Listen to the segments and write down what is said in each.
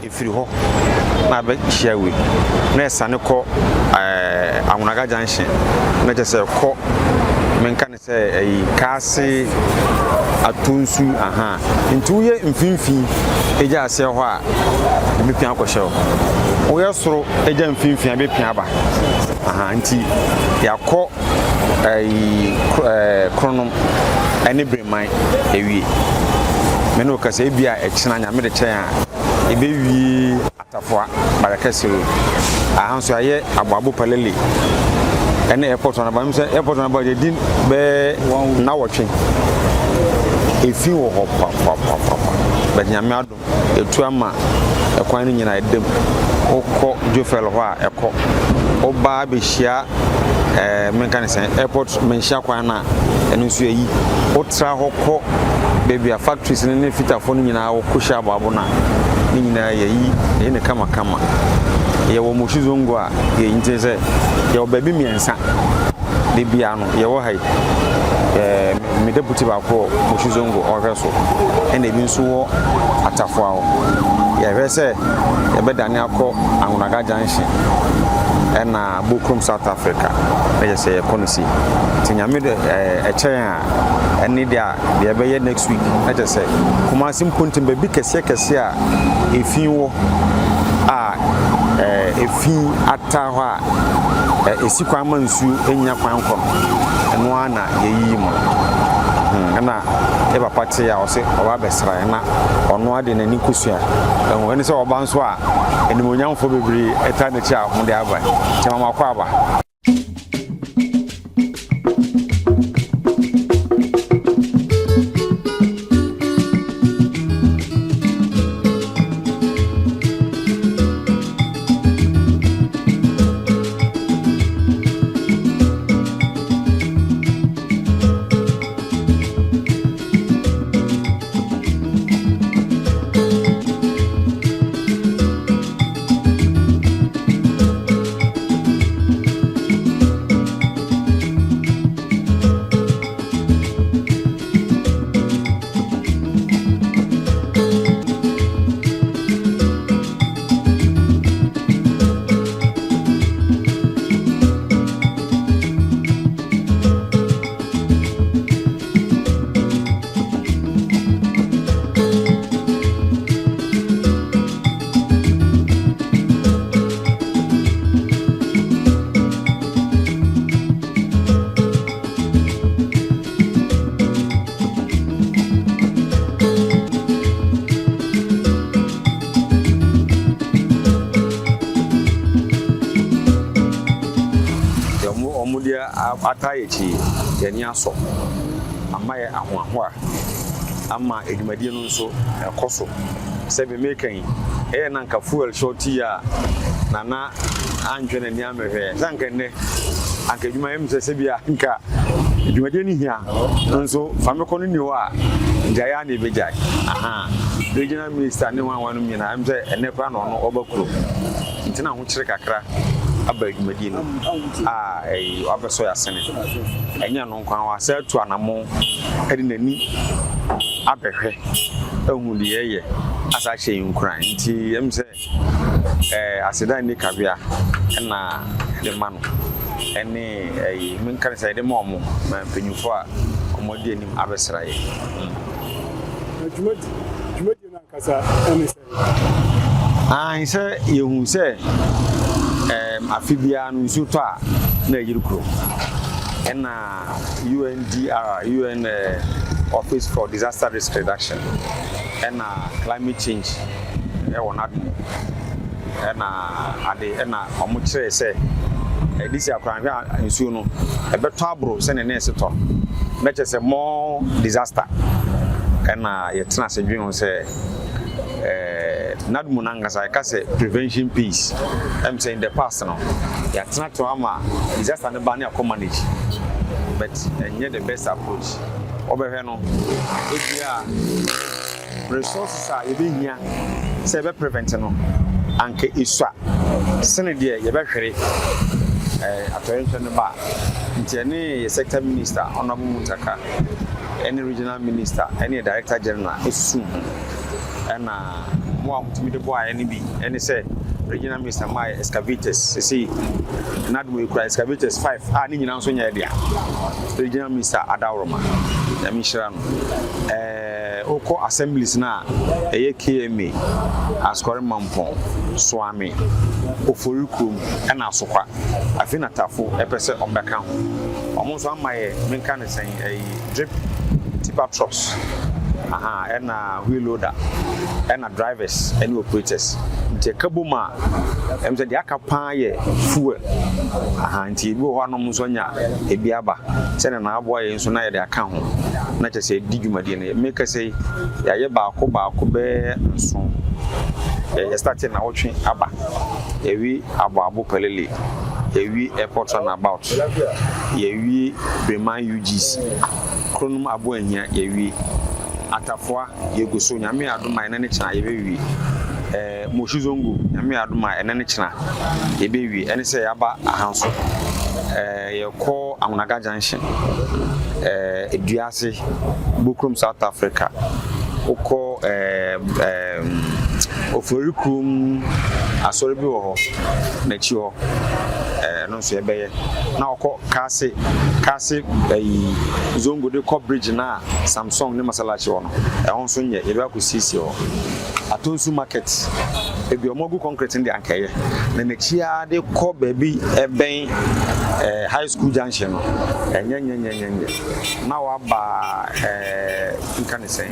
efiri ho na be chiawe na esane ko Amunaga junction na je se ko menka ne se kaase atunsu ntu ye mfimfi eja ase ho a be pia akɔhye wo ye soro eja mfimfi be pia ba nti yakɔ kronom ene breman ewie me no kasa e bia ekina nya me de kyɛn a ebe wie atafoa barakasiro ahanso aye abuabu palele ene airport na ba mse airport na ba de din be na wotwe efi wo ho pa ba nyame ado etu ama ekwan ni nyina edem okɔ jofel ho a ekɔ oba be hia menka ne sen airport menhia kwan na eno nso yi otra ho kɔ baby a factories ne fitafo ni nyina wo kɔ hia abuabu na ni nyina yi ne kama ye wo Moshizongo a ye intese ye wo baby miensa de bia no ye wo hai me deputy ba ko Moshizongo oreso ene bi nso wo atafo awo ye hwese ye bedane akọ Amunaga junction ena Bokrom South Africa ye se ye konosi tinyame de echen a ene dia de be ye next week na se kuma simpontim baby kese a efin wo efi ata ho a esikwan mansu enya kwan kɔ eno ana yeyi mu na e papa te a ose oba besra na ono ade na ni kusua enwo ene se oba nso a enimonyamfo bebre eta na chi a ho de aba che mama kwa aba atayechi yani aso amaye ahoaho a ama edumadi no nso ekoso se be mekan na nka fuel shorty a nana anjwe na amehwe zanka ne anka eduma yem se bia nka edumadi ni hia nso fameko no ni ho a njaya na ebejai regional minister ne wanwanu nyina am se ene kwa no no obakuro ntina ho kire kakra abag medino abeso ya sene enya no kwan wa se atu anamo edi nani abehwe ehun de yeye asa hye nkran nti emse aseda ni kabia na de mano ene menkan sai de momo mpanyufo a omodi anim abesra ye jumadi na kasa ene se yehun se afibia no nsuto a na yirukro ena UNDR UN Office for Disaster Risk Reduction ena climate change wona ena omo kire se edisi akwanhwa nsuo no ebeto abro se ne nese to meche se more disaster ena yetena se dwen se Nadmu nangasa kase prevention piece. I'm saying the past now. Yeah, it's not to ama disaster ne bani akọ manage. But enye the best approach. Obe no. Ebia resources are ebe hia se be prevent no. Anke isua. Sene de ye be hwere attention ne ba. Nti ene sector minister Honorable Mutaka, any regional minister, any director general esu. Na mo amutimi de boy any bi any say regional minister my excavators see na do we cry excavators 5 ni nyina so nya dia regional minister Adaworoma ya mi shira no oko assemblies na eye KMA askore mampon soame oforikum na asokwa afina tafo epese ombeka ho omo so amaye menka ne sen drip tipper trucks and wheel loader and drivers and operators. The kabuma, and the akapa ye fuel. Anti one of Musonia, a biaba, send an aboy in Sonaya the account. Not to say, did you, Madina? Make us say, Yaba, Kobe, so. Starting out watching Abba, we Abu Pelele, we airport and about, we remind UGs, Cronum Abu and here, we. Atafwa yego so nyame adoma enene china yebewi moshizongo nyame adoma enene china yebewi ene se yaba ahanso yeko Amunaga Junction Eduase Bukrum South Africa oko oforikum asoribi wo ho na chi ho no so yebeye na oko kasi zongo de coverage na Samsung ne masalachi wo no ehon so nye yebe akosisi ho Atonsu market ebi omogu concrete ndi ankaye na nechia de ko baby eben high school junction no enyenyenyenyenye na wa ba nkane say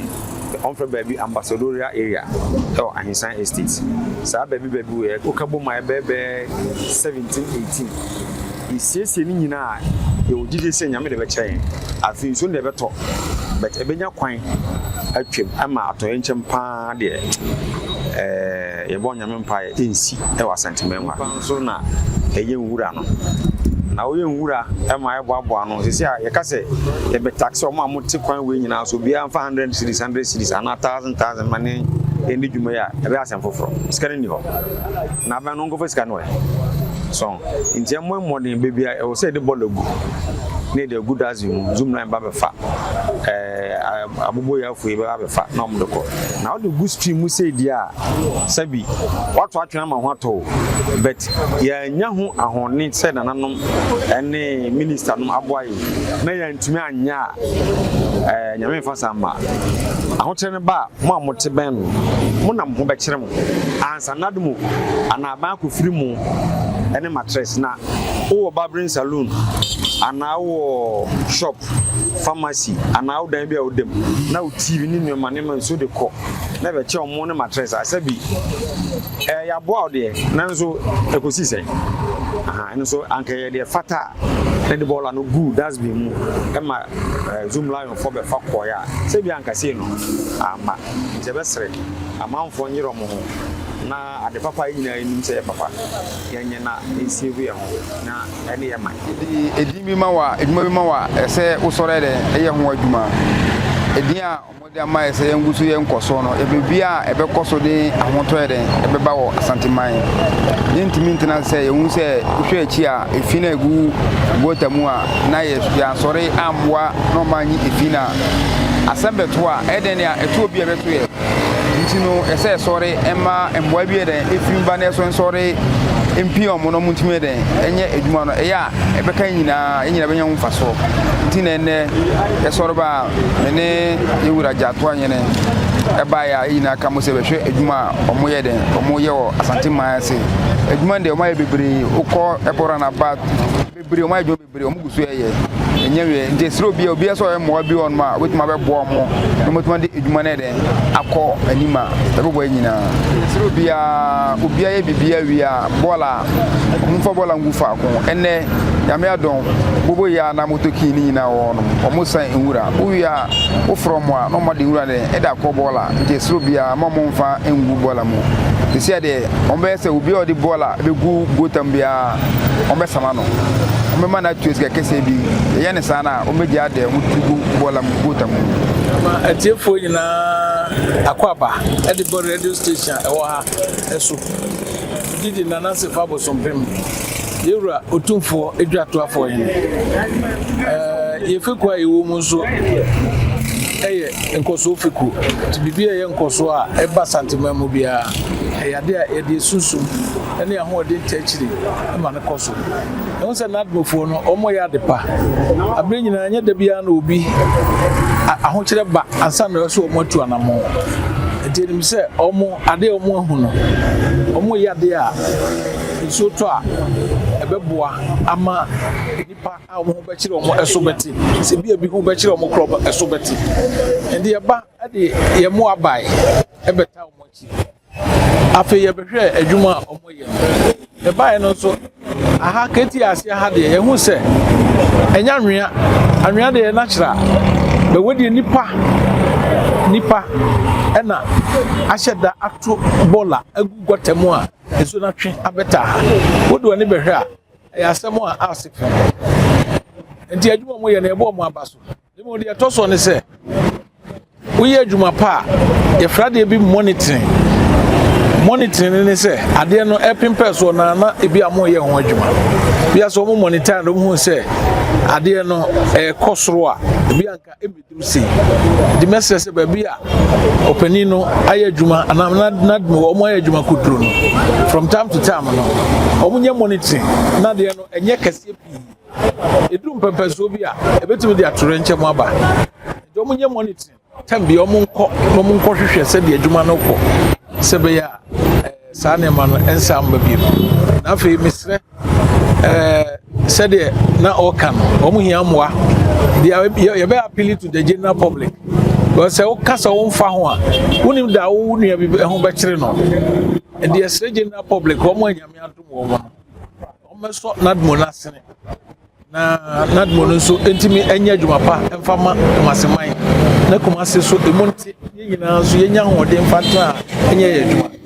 on for baby ambassadorial area or Ahinsan estate sa baby we okabo my baby 17 18 isiesie ni nyina e ogide se nyame de be chen afin so de beto but ebenya kwan atwem ama atoyenchem pa de yebo nyame mpa ensi e wa sentimenwa so na eye nwura no na oye nwura e ma ebo ano sisi a ye ka se ye be tax o ma muti kwan we nyina so bia 500 cities ana 1000 money endi dwuma ya e be asem foforo skani ni ho na ba no ngofo skani we so intia modern baby e o say the bologu need a good as you zoom line ba be fa abubo ya fu e ba be fa na omdo ko na o the good stream mu say dia sabi what atwena ma ho ato but ya nya ho ahone say na nanom ene minister no aboaye na ya ntumi anya nyame fa sama ahokyere ba mo amote ben mo nam ho be kire mo ansa nadumu ana ba ko firi mo ene mattress na o barbering saloon ana wo shop pharmacy ana wo dan bia wo dem na wo TV ni nyoma ne man so de ko na be che omo ne mattress asabi ya bo out there na nso ekosi sen nso anka ye de fata na de bola no good that's be mu ema zoom line for be fa koya se bi anka se no ama je be sere amanfo nyiro mo ho na ade papa nyina enim se papa yenye na esiewe ho na ene ye man edimi ma wa eduma bi ma wa ese usore de eye ho aduma edia omode ama ese yengusu ye nkoso no ebebia ebekoso de ahoto ede ebeba wo asanteman yentimi ntina se yehun se hwe achi a efina egu gotamu a na ye ya sore amwa no manyi efina asembeto a ede ne a eto obi ebeto ye ntino ese sore emma emboa bi ede efimba na so sore MP omono muntime den enye eduma no eya ebeka nyina benya mfa so ntine ene esoro ba ene yewura jato anyene eba ya nyina ka mo se behwe eduma omoye den omoye o asante maase eduma de omaye bebre ukọ epora na ba bebre omaye jo bebre omugusu eye enyewe nte sro bia obi eso emmo bi on ma wetima be bo mo no motuma de eduma ne den akọ anima ebo nyina sro bia obi aye bibia wi a bola mfo bola ngufa ko enne yame adon bobo ya na motoki ni na wo no omusan enwura uya ofrom a no made enwura de eda ko bola nte sro bia momo mfa engu bola mu tisi ade ombe se obi odi bola be gu gotam bia ombe sama no ombe mana tuesga kese bi ye ne sana ombe ade mutugu bola mu gotam ma atiefo nyina akwaba edi bo radio station e wo ha eso didi nanase fabo sompem yewura otumfo eduato afo yen yefekwa ewo mu so nkoso fiku ti bibia ye nkoso a eba santema mu bia eyade a yede sunsum ene ahode ntachiri ma ne koso e won se nadmofo no omo ya depa abre nyina anya da bia na obi ahokyere ba ansa na so omo atu anamo enti nim se omo ade omo ahu no omo yade a nso to a ebeboa ama nipa a omo be kire omo esobeti se bia bi hu be kire omo kro esobeti endi eba ade ye mo abai ebeta omo chi afi ye behwe adwuma omo ye no eba no so aha keti ase aha de ye hu se enya anwea de natural be wodi nipa ena ahyeda ato bola agugotemu a eso na twe abeta wodi woni behwe a ya asemo a asefo enti adwuma mo ye na ebo mo abaso demo de etoso ne se uye adwuma pa ye frade bi monitoring ne se ade no epimpe so na ebi amo ye ho adwuma bia so mo monitor no hu se ade no kosoro a ebi anka emeduru sei di message se ba bia openino aye adwuma anadmo omo aye adwuma kuduro no from time to time no omo nye monitoring na de no enye kase pi edum pempe so bi a ebetumi de atore nche mo aba de omo nye monitoring tambi omo nko hwehwe se de adwuma no kọ sebe ya sane man ensamba bi na fe misre sede na okan omo hia moa they be appeal to the general public because o kasa won fa ho a wonim da wo nua bi ho be kire no and the general public omo anyame adom wo no omo so nadmo na sene na nadmo no so entimi anya adwuma pa emfa maseman na kuma se so emonti nyina so yenya ho de mfata anya adwuma